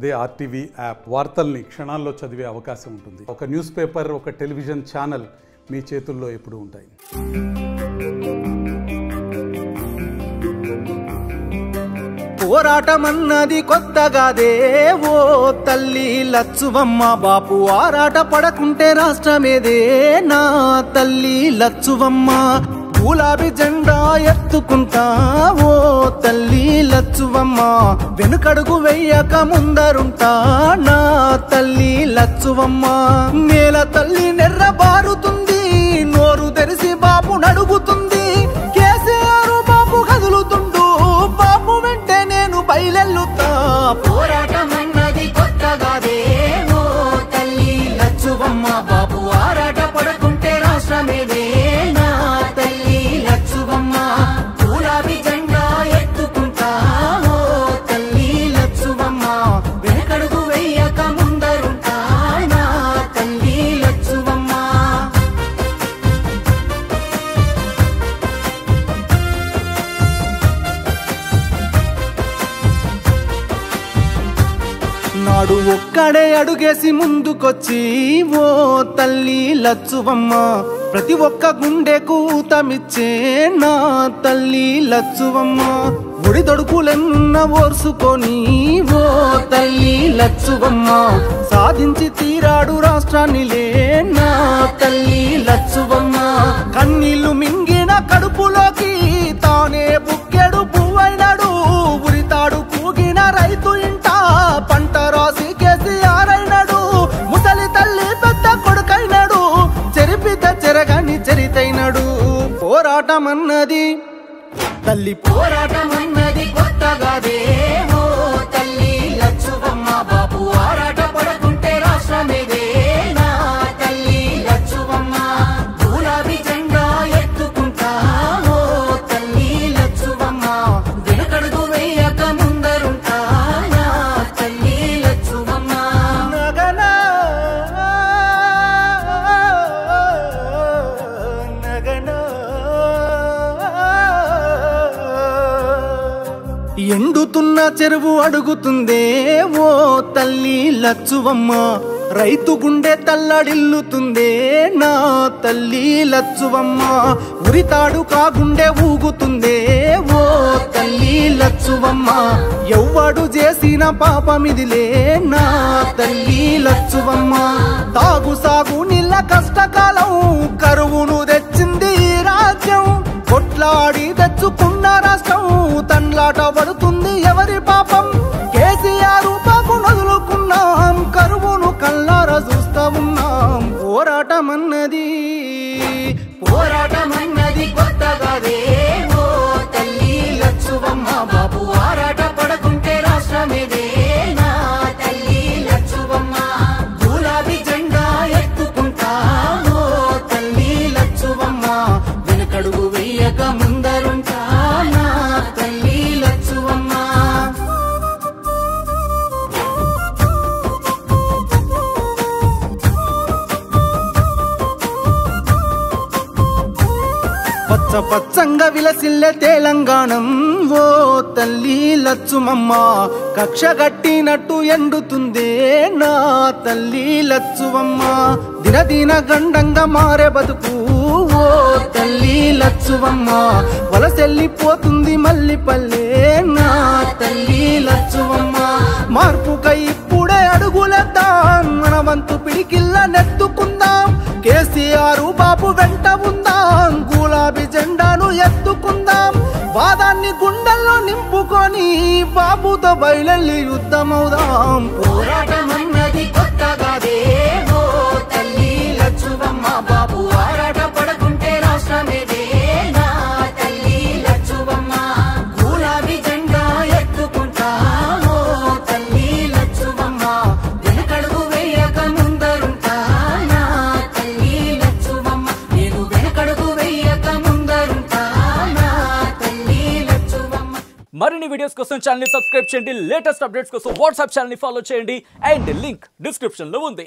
అదే RTV app వార్తల్ని క్షణాల్లో చదివే అవకాశం ఉంటుంది. ఒక న్యూస్ పేపర్, ఒక టెలివిజన్ ఛానల్ మీ చేతుల్లో ఎప్పుడూ ఉంటాయి. పోరాటమన్నది కొత్తగాదే ఓ తల్లి లచ్చువమ్మ, బాపు ఆరాట పడకుంటే రాష్ట్రమేదే నా తల్లి లచ్చువమ్మ. గులాబీ జెండా ఎత్తుకుంటా ఓ తల్లి లచ్చువమ్మ, వెనుకడుగు వెయ్యక ముందరుంటా నా తల్లి లచ్చువమ్మ. నేల తల్లి నెర్ర బారుతుంది, నోరు తెరిసి బాపు నడుగుతుంది. కేసీఆర్ బాపు కదులుతుండు, బాపు వెంటే నేను బయలెల్లుతా. పోరాటమన్నది కొత్తగాదే ఓ తల్లి లచ్చువమ్మ, బాపు ఆరాట పడకుంటే రాష్ట్రమేదే నా తల్లి లచ్చువమ్మ. గులాబీ జెండా ఎత్తుకుంటా ఓ తల్లి లచ్చువమ్మ, వెనకడుగు వెయ్యక ముందరుంటా నా తల్లి లచ్చువమ్మ. నాడు ఒక్కడే అడుగేసి ముందుకొచ్చి ఓ తల్లి లచ్చువమ్మ, ప్రతి ఒక్క గుండెకు ఊతమిచ్చే నా తల్లి లచ్చువమ్మ. ఒడి దొడుకులెన్న ఓర్సుకొని ఓ తల్లి లచ్చువమ్మ, సాధించి తీరాడు రాష్ట్రాన్నిలే నా తల్లి లచ్చువమ్మ. కన్నీళ్లు మింగిన కడుపులోకి తానే బుక్కెడు పువ్వైనాడు, ఉరితాడు కూగిన రైతు ఇంట పంట రాసి కేసీఆర్ అయినాడు. ముసలి తల్లి పెద్ద కొడుకైనాడు, చెరిపిత చెరగని చరితైనాడు. పోరాటమన్నది తల్లి పోరాటమన్నది కొత్తగాదే ఓ తల్లి లచ్చువమ్మ, బాపు ఆరాట పడకుంటే రాష్ట్రమేదే నా తల్లి లచ్చువమ్మ. గులాబీ జెండా ఎత్తుకుంటా ఓ తల్లి లచ్చువమ్మ, వెనుకడుగు వేయక ముందరుంటా నా తల్లి లచ్చువమ్మ. నగనా నగనా ఎండుతున్న చెరువు అడుగుతుందే ఓ తల్లి లచ్చువమ్మ, రైతు గుండె తల్లడిల్లుతుందే నా తల్లి లచ్చువమ్మ. ఉరితాడు కాగుండె ఊగుతుందే ఓ తల్లి లచ్చువమ్మ, ఎవ్వడు చేసిన పాపమిదిలే నా తల్లి లచ్చువమ్మ. తాగు సాగు నీళ్ళ కష్టకాలం, కరువును తెచ్చింది ఈ రాజ్యం. కొట్లాడి తెచ్చుకున్న రాష్ట్రం తండ్లాట పడుతుంది ఎవరి పాపం. కేసీఆర్ బాపు నదులుకున్నాం, కరువును కల్లారా చూస్తా ఉన్నాం. పోరాటమన్నది కొత్తగాదే ఓ తల్లి లచ్చువమ్మ, బాపు ఆరాట పడకుంటే రాష్ట్రమేదే నా తల్లి లచ్చువమ్మ. గులాబీ జెండా ఎత్తుకుంటా ఓ తల్లి లచ్చువమ్మ, వెనుకడుగు వెయ్యక ముందరుంటా నా తల్లి లచ్చువమ్మ. పచ్చ పచ్చంగా విలసిల్లే తెలంగాణం ఓ తల్లి లచ్చుమమ్మ, కక్ష గట్టినట్టు ఎండుతుందే నా తల్లి లచ్చువమ్మ. దినదిన గండంగా మారే బతుకు ఓ తల్లి లచ్చువమ్మ, వలసెల్లిపోతుంది మల్లిపల్లె నా తల్లి లచ్చువమ్మ. మార్పుకై ఇప్పుడే అడుగులేద్దాం, మన వంతు పిడికిల్ల నెత్తుకుందాం. కేసీఆర్ బాపు వెంట ఉందాం, గులాబీ జెండాను ఎత్తుకుందాం. వాదాన్ని గుండెల్లో నింపుకొని బాబుతో బయలెల్లి యుద్ధమవుదాం. పోరాటమన్నది కొత్తగాదే ఓ తల్లి లచ్చువమ్మ, బాపు ఆరాట పడకుంటే రాష్ట్రమేదే నా తల్లి లచ్చువమ్మ. గులాబీ జెండా ఎత్తుకుంటా ఓ తల్లి లచ్చువమ్మ, వెనకడుగు వేయక ముందరుంటా నా తల్లి లచ్చువమ్మ. నేను వెనకడుగు వేయక ముందరుంటా నా తల్లి లచ్చువమ్మ. మరిన్ని వీడియోస్ కోసం ఛానల్ ని సబ్స్క్రైబ్ చేయండి, లేటెస్ట్ అప్డేట్స్ కోసం వాట్సాప్ ఛానల్ ని ఫాలో చేయండి, అండ్ లింక్ డిస్క్రిప్షన్ లో ఉంది.